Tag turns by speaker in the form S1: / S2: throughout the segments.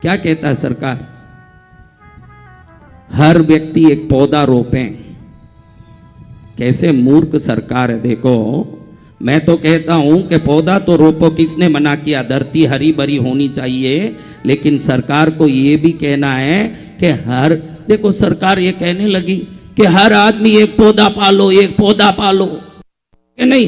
S1: क्या कहता है सरकार? हर व्यक्ति एक पौधा रोपे। कैसे मूर्ख सरकार है देखो। मैं तो कहता हूं कि पौधा तो रोपो, किसने मना किया? धरती हरी भरी होनी चाहिए। लेकिन सरकार को ये भी कहना है कि देखो सरकार ये कहने लगी कि हर आदमी एक पौधा पालो, एक पौधा पालो, कि नहीं?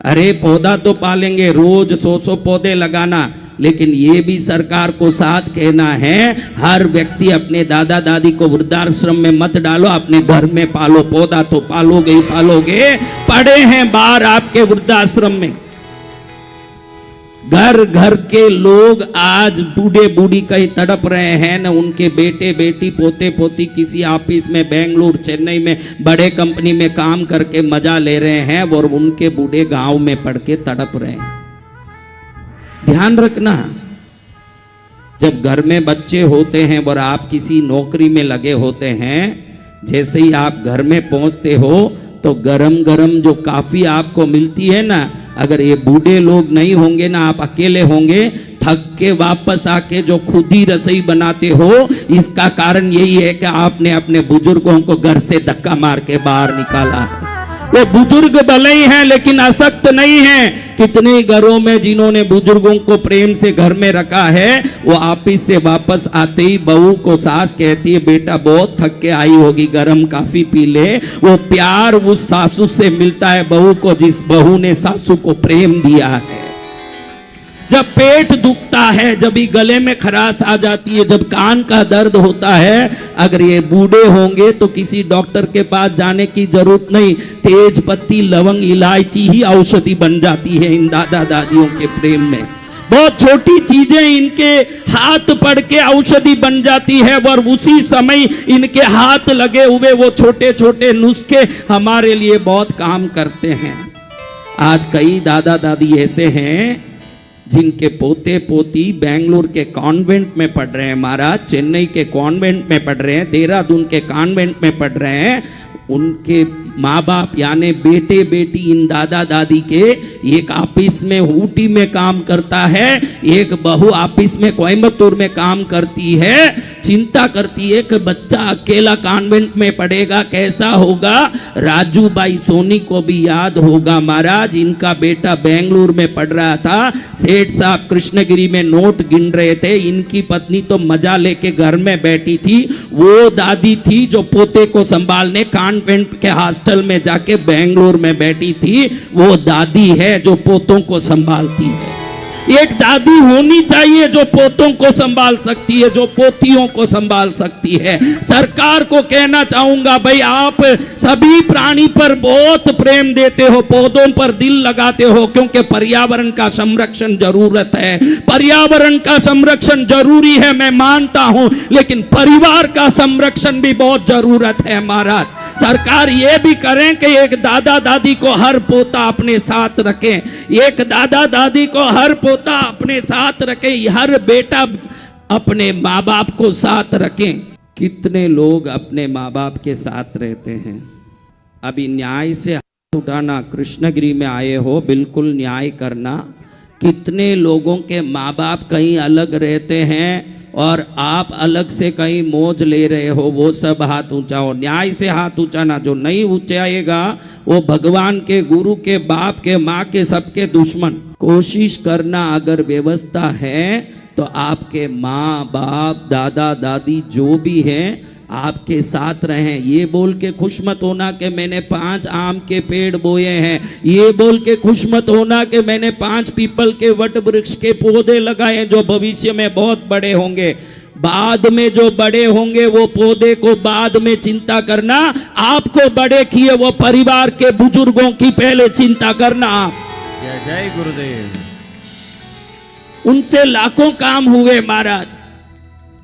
S1: अरे पौधा तो पालेंगे, रोज 100 पौधे लगाना, लेकिन ये भी सरकार को साथ कहना है हर व्यक्ति अपने दादा दादी को वृद्धाश्रम में मत डालो, अपने घर में पालो। पौधा तो पालोगे ही पालोगे। पड़े हैं बाहर आपके वृद्धाश्रम में, घर घर के लोग आज बूढ़े बूढ़ी कहीं तड़प रहे हैं, न उनके बेटे बेटी पोते पोती किसी ऑफिस में बेंगलुरु चेन्नई में बड़े कंपनी में काम करके मजा ले रहे हैं, और उनके बूढ़े गांव में पड़ के तड़प रहे हैं। ध्यान रखना, जब घर में बच्चे होते हैं और आप किसी नौकरी में लगे होते हैं, जैसे ही आप घर में पहुंचते हो तो गरम गरम जो काफी आपको मिलती है ना, अगर ये बूढ़े लोग नहीं होंगे ना, आप अकेले होंगे, थक के वापस आके जो खुद ही रसोई बनाते हो, इसका कारण यही है कि आपने अपने बुजुर्गों को घर से धक्का मार के बाहर निकाला है। वो बुजुर्ग भले ही हैं लेकिन असक्त नहीं हैं। कितने घरों में जिन्होंने बुजुर्गों को प्रेम से घर में रखा है, वो ऑफिस से वापस आते ही बहू को सास कहती है बेटा बहुत थक के आई होगी, गरम काफी पी ले। वो प्यार उस सासू से मिलता है बहू को जिस बहू ने सासू को प्रेम दिया है। जब पेट दुखता है, जब ही गले में खराश आ जाती है, जब कान का दर्द होता है, अगर ये बूढ़े होंगे तो किसी डॉक्टर के पास जाने की जरूरत नहीं, तेज पत्ती लवंग इलायची ही औषधि बन जाती है इन दादा दादियों के प्रेम में। बहुत छोटी चीजें इनके हाथ पड़ के औषधि बन जाती है, और उसी समय इनके हाथ लगे हुए वो छोटे छोटे नुस्खे हमारे लिए बहुत काम करते हैं। आज कई दादा दादी ऐसे हैं जिनके पोते पोती बेंगलुरु के कॉन्वेंट में पढ़ रहे हैं, महाराज चेन्नई के कॉन्वेंट में पढ़ रहे हैं, देहरादून के कॉन्वेंट में पढ़ रहे हैं। उनके माँ बाप यानी बेटे बेटी इन दादा दादी के, एक ऑफिस में ऊटी में काम करता है, एक बहू ऑफिस में कोयम्बतूर में काम करती है। चिंता करती है कि बच्चा अकेला कॉन्वेंट में पढ़ेगा, कैसा होगा। राजू भाई सोनी को भी याद होगा महाराज, इनका बेटा बेंगलुरु में पढ़ रहा था, सेठ साहब कृष्णगिरी में नोट गिन रहे थे, इनकी पत्नी तो मजा लेके घर में बैठी थी। वो दादी थी जो पोते को संभालने कॉन्वेंट के हॉस्टल में जाके बेंगलुरु में बैठी थी। वो दादी है जो पोतों को संभालती है। एक दादी होनी चाहिए जो पोतों को संभाल सकती है, जो पोतियों को संभाल सकती है। सरकार को कहना चाहूंगा भाई आप सभी प्राणी पर बहुत प्रेम देते हो, पौधों पर दिल लगाते हो, क्योंकि पर्यावरण का संरक्षण जरूरत है। पर्यावरण का संरक्षण जरूरी है, मैं मानता हूं, लेकिन परिवार का संरक्षण भी बहुत जरूरत है महाराज। सरकार ये भी करें कि एक दादा दादी को हर पोता अपने साथ रखे, एक दादा दादी को हर पोता अपने साथ रखे, हर बेटा अपने माँ बाप को साथ रखें। कितने लोग अपने माँ बाप के साथ रहते हैं? अभी न्याय से हाथ उठाना, कृष्णगिरी में आए हो बिल्कुल न्याय करना। कितने लोगों के माँ बाप कहीं अलग रहते हैं और आप अलग से कहीं मौज ले रहे हो, वो सब हाथ ऊंचाओ। न्याय से हाथ ऊंचाना, जो नहीं ऊंचाएगा वो भगवान के, गुरु के, बाप के, माँ के, सबके दुश्मन। कोशिश करना, अगर व्यवस्था है तो आपके माँ बाप दादा दादी जो भी हैं आपके साथ रहें। ये बोल के खुश मत होना कि मैंने 5 आम के पेड़ बोए हैं, ये बोल के खुश मत होना कि मैंने 5 पीपल के वट वृक्ष के पौधे लगाए जो भविष्य में बहुत बड़े होंगे। बाद में जो बड़े होंगे वो पौधे को बाद में चिंता करना, आपको बड़े किए वो परिवार के बुजुर्गों की पहले चिंता करना।
S2: जय जय गुरुदेव।
S1: उनसे लाखों काम हुए महाराज।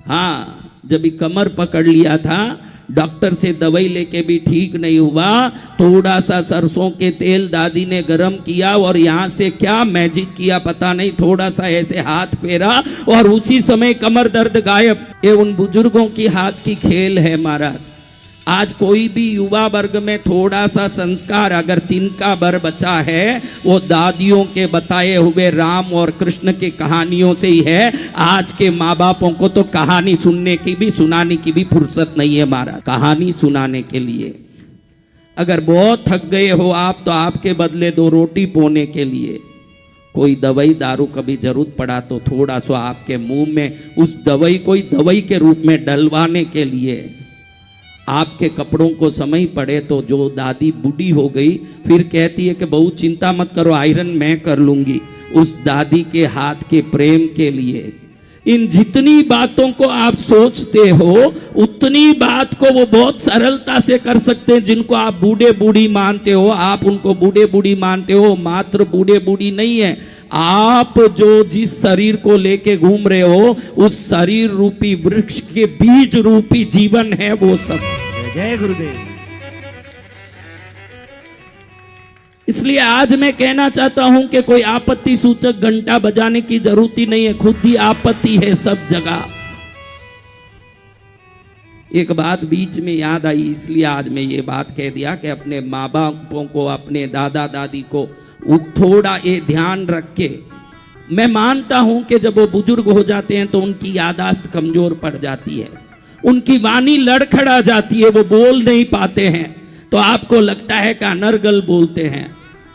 S1: हाँ, जब कमर पकड़ लिया था, डॉक्टर से दवाई लेके भी ठीक नहीं हुआ, थोड़ा सा सरसों के तेल दादी ने गरम किया और यहाँ से क्या मैजिक किया पता नहीं, थोड़ा सा ऐसे हाथ फेरा और उसी समय कमर दर्द गायब। ये उन बुजुर्गों की हाथ की खेल है महाराज। आज कोई भी युवा वर्ग में थोड़ा सा संस्कार अगर तिनका भर बचा है, वो दादियों के बताए हुए राम और कृष्ण की कहानियों से ही है। आज के माँ बापों को तो कहानी सुनने की भी सुनाने की भी फुर्सत नहीं है महाराज। कहानी सुनाने के लिए अगर बहुत थक गए हो आप, तो आपके बदले 2 रोटी पोने के लिए कोई दवाई दारू कभी जरूरत पड़ा तो थोड़ा सा आपके मुंह में उस दवाई को दवाई के रूप में डलवाने के लिए, आपके कपड़ों को समय पड़े तो जो दादी बूढ़ी हो गई फिर कहती है कि बहू चिंता मत करो, आयरन मैं कर लूंगी, उस दादी के हाथ के प्रेम के लिए। इन जितनी बातों को आप सोचते हो उतनी बात को वो बहुत सरलता से कर सकते हैं। जिनको आप बूढ़े बूढ़ी मानते हो, आप उनको बूढ़े बूढ़ी मानते हो, मात्र बूढ़े बूढ़ी नहीं है, आप जो जिस शरीर को लेके घूम रहे हो उस शरीर रूपी वृक्ष के बीज रूपी जीवन है वो सब।
S2: जय गुरुदेव।
S1: इसलिए आज मैं कहना चाहता हूं कि कोई आपत्ति सूचक घंटा बजाने की जरूरत ही नहीं है, खुद ही आपत्ति है सब जगह। एक बात बीच में याद आई, इसलिए आज मैं ये बात कह दिया कि अपने माँ बापों को, अपने दादा दादी को थोड़ा ये ध्यान रख के, मैं मानता हूं कि जब वो बुजुर्ग हो जाते हैं तो उनकी यादाश्त कमजोर पड़ जाती है, उनकी वाणी लड़खड़ा जाती है, वो बोल नहीं पाते हैं, तो आपको लगता है कि अनर्गल बोलते हैं,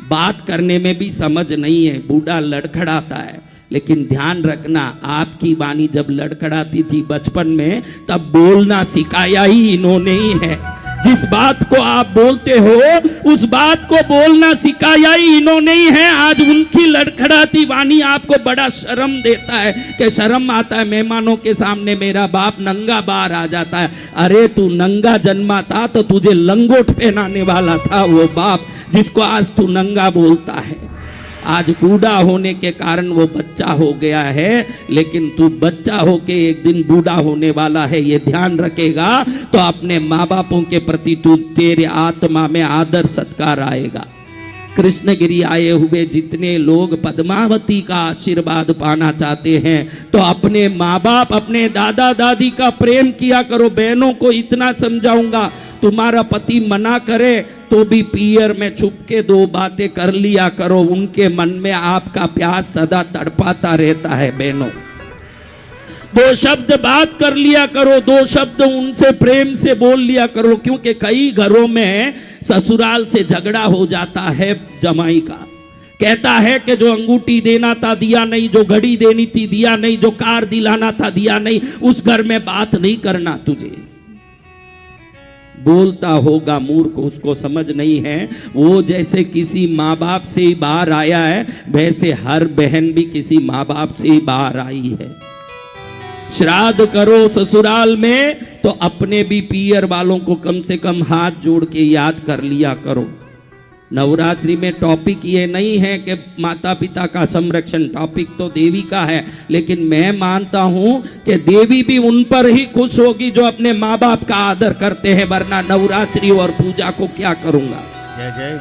S1: बात करने में भी समझ नहीं है, बूढ़ा लड़खड़ाता है। लेकिन ध्यान रखना, आपकी वाणी जब लड़खड़ाती थी बचपन में तब बोलना सिखाया ही इन्होंने ही है। जिस बात को आप बोलते हो उस बात को बोलना सिखाया ही इन्होंने ही है। आज उनकी लड़खड़ाती वाणी आपको बड़ा शर्म देता है कि शर्म आता है मेहमानों के सामने मेरा बाप नंगा बाहर आ जाता है। अरे तू नंगा जन्मा था तो तुझे लंगोट पहनाने वाला था वो बाप, जिसको आज तू नंगा बोलता है। आज बूढ़ा होने के कारण वो बच्चा हो गया है, लेकिन तू बच्चा होके एक दिन बूढ़ा होने वाला है, ये ध्यान रखेगा तो अपने माँ बापों के प्रति तू, तेरे आत्मा में आदर सत्कार आएगा। कृष्णगिरी आए हुए जितने लोग पद्मावती का आशीर्वाद पाना चाहते हैं तो अपने माँ बाप, अपने दादा दादी का प्रेम किया करो। बहनों को इतना समझाऊंगा, तुम्हारा पति मना करे तो भी पियर में छुप के 2 बातें कर लिया करो, उनके मन में आपका प्यार सदा तड़पाता रहता है। बहनों 2 शब्द बात कर लिया करो, 2 शब्द उनसे प्रेम से बोल लिया करो, क्योंकि कई घरों में ससुराल से झगड़ा हो जाता है। जमाई का कहता है कि जो अंगूठी देना था दिया नहीं, जो घड़ी देनी थी दिया नहीं, जो कार दिलाना था दिया नहीं, उस घर में बात नहीं करना तुझे। बोलता होगा मूर्ख, उसको समझ नहीं है। वो जैसे किसी माँ बाप से ही बाहर आया है, वैसे हर बहन भी किसी माँ बाप से ही बाहर आई है। श्राद्ध करो ससुराल में तो अपने भी पियर वालों को कम से कम हाथ जोड़ के याद कर लिया करो। नवरात्रि में टॉपिक ये नहीं है कि माता पिता का संरक्षण, टॉपिक तो देवी का है, लेकिन मैं मानता हूं कि देवी भी उन पर ही खुश होगी जो अपने माँ बाप का आदर करते हैं, वरना नवरात्रि और पूजा को क्या करूंगा।
S2: जय जय।